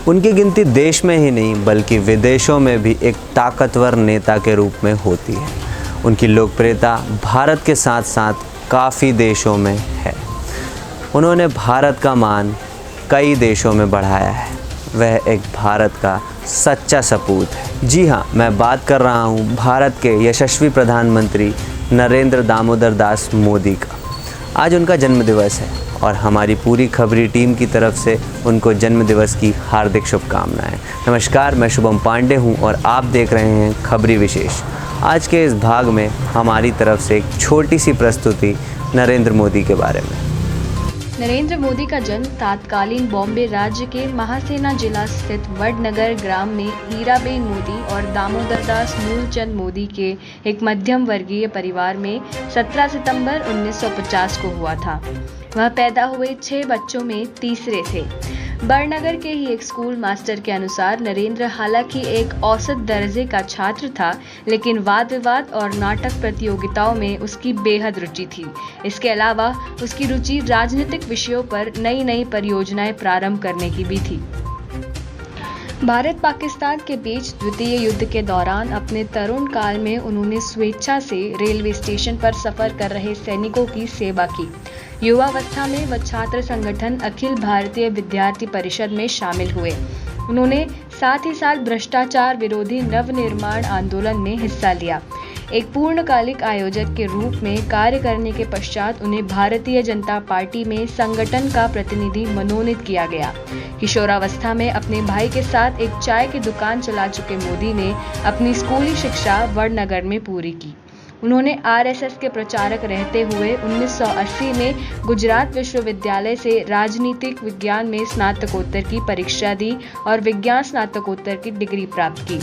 उनकी गिनती देश में ही नहीं बल्कि विदेशों में भी एक ताकतवर नेता के रूप में होती है। उनकी लोकप्रियता भारत के साथ साथ काफ़ी देशों में है। उन्होंने भारत का मान कई देशों में बढ़ाया है। वह एक भारत का सच्चा सपूत है। जी हाँ, मैं बात कर रहा हूँ भारत के यशस्वी प्रधानमंत्री नरेंद्र दामोदर दास मोदी का। आज उनका जन्मदिवस है और हमारी पूरी खबरी टीम की तरफ से उनको जन्मदिवस की हार्दिक शुभकामनाएं। नमस्कार, मैं शुभम पांडे हूं और आप देख रहे हैं खबरी विशेष। आज के इस भाग में हमारी तरफ से एक छोटी सी प्रस्तुति नरेंद्र मोदी के बारे में। नरेंद्र मोदी का जन्म तत्कालीन बॉम्बे राज्य के महासेना जिला स्थित वडनगर ग्राम में हीराबेन मोदी और दामोदर दास मूलचंद मोदी के एक मध्यम वर्गीय परिवार में 17 सितंबर 1950 को हुआ था। वह पैदा हुए 6 बच्चों में तीसरे थे। बड़नगर के ही एक स्कूल मास्टर के अनुसार नरेंद्र हालांकि एक औसत दर्जे का छात्र था, लेकिन वाद विवाद और नाटक प्रतियोगिताओं में उसकी बेहद रुचि थी। इसके अलावा उसकी रुचि राजनीतिक विषयों पर नई नई परियोजनाएं प्रारंभ करने की भी थी। भारत पाकिस्तान के बीच द्वितीय युद्ध के दौरान अपने तरुण काल में उन्होंने स्वेच्छा से रेलवे स्टेशन पर सफर कर रहे सैनिकों की सेवा की। युवावस्था में वह छात्र संगठन अखिल भारतीय विद्यार्थी परिषद में शामिल हुए। उन्होंने साथ ही साथ भ्रष्टाचार विरोधी नवनिर्माण आंदोलन में हिस्सा लिया। एक पूर्णकालिक आयोजक के रूप में कार्य करने के पश्चात उन्हें भारतीय जनता पार्टी में संगठन का प्रतिनिधि मनोनीत किया गया। किशोरावस्था में अपने भाई के साथ एक चाय की दुकान चला चुके मोदी ने अपनी स्कूली शिक्षा वडनगर में पूरी की। उन्होंने आरएसएस के प्रचारक रहते हुए 1980 में गुजरात विश्वविद्यालय से राजनीतिक विज्ञान में स्नातकोत्तर की परीक्षा दी और विज्ञान स्नातकोत्तर की डिग्री प्राप्त की।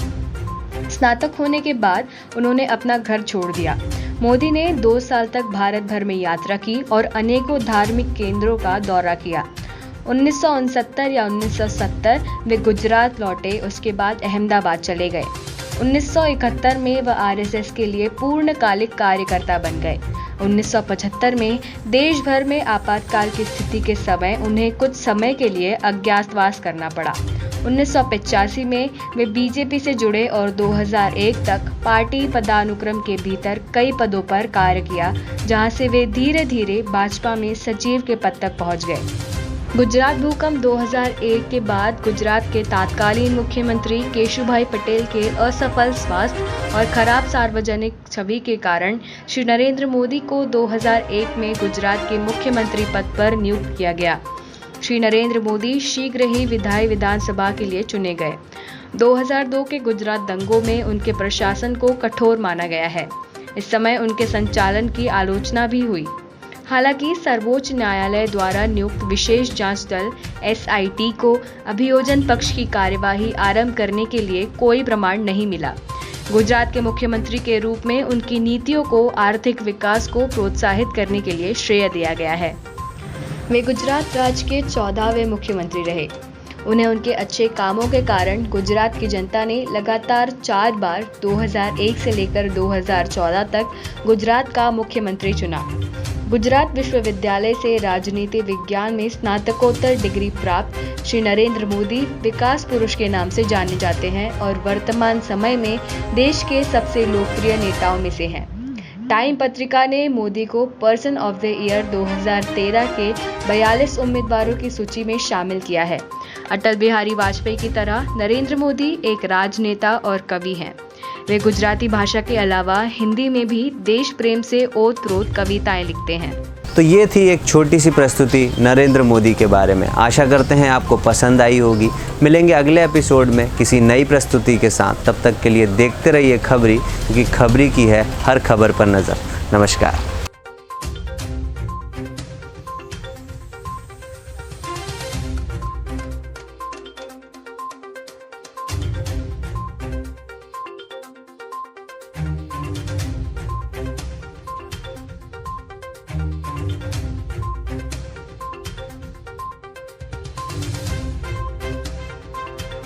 स्नातक होने के बाद उन्होंने अपना घर छोड़ दिया। मोदी ने 2 साल तक भारत भर में यात्रा की और अनेकों धार्मिक केंद्रों का दौरा किया। 1969 या 1970 वे गुजरात लौटे, उसके बाद अहमदाबाद चले गए। 1971 में वह आरएसएस के लिए पूर्णकालिक कार्यकर्ता बन गए। 1975 में देश भर में आपातकाल की स्थिति के समय उन्हें कुछ समय के लिए अज्ञातवास करना पड़ा। 1985 में वे बीजेपी से जुड़े और 2001 तक पार्टी पदानुक्रम के भीतर कई पदों पर कार्य किया, जहां से वे धीरे धीरे भाजपा में सचिव के पद तक पहुंच गए। गुजरात भूकंप 2001 के बाद गुजरात के तत्कालीन मुख्यमंत्री केशुभाई पटेल के असफल स्वास्थ्य और खराब सार्वजनिक छवि के कारण श्री नरेंद्र मोदी को 2001 में गुजरात के मुख्यमंत्री पद पर नियुक्त किया गया। श्री नरेंद्र मोदी शीघ्र ही विधानसभा के लिए चुने गए। 2002 के गुजरात दंगों में उनके प्रशासन को कठोर माना गया है। इस समय उनके संचालन की आलोचना भी हुई। हालांकि सर्वोच्च न्यायालय द्वारा नियुक्त विशेष जांच दल SIT को अभियोजन पक्ष की कार्यवाही आरंभ करने के लिए कोई प्रमाण नहीं मिला। गुजरात के मुख्यमंत्री के रूप में उनकी नीतियों को आर्थिक विकास को प्रोत्साहित करने के लिए श्रेय दिया गया है। वे गुजरात राज्य के 14वें मुख्यमंत्री रहे। उन्हें उनके अच्छे कामों के कारण गुजरात की जनता ने लगातार 4 बार 2001 से लेकर 2014 तक गुजरात का मुख्यमंत्री चुना। गुजरात विश्वविद्यालय से राजनीति विज्ञान में स्नातकोत्तर डिग्री प्राप्त श्री नरेंद्र मोदी विकास पुरुष के नाम से जाने जाते हैं और वर्तमान समय में देश के सबसे लोकप्रिय नेताओं में से हैं। टाइम पत्रिका ने मोदी को पर्सन ऑफ द ईयर 2013 के 42 उम्मीदवारों की सूची में शामिल किया है। अटल बिहारी वाजपेयी की तरह नरेंद्र मोदी एक राजनेता और कवि हैं। वे गुजराती भाषा के अलावा हिंदी में भी देश प्रेम से ओत-प्रोत कविताएं लिखते हैं। तो ये थी एक छोटी सी प्रस्तुति नरेंद्र मोदी के बारे में। आशा करते हैं आपको पसंद आई होगी। मिलेंगे अगले एपिसोड में किसी नई प्रस्तुति के साथ। तब तक के लिए देखते रहिए खबरी, क्योंकि खबरी की है हर खबर पर नज़र। नमस्कार।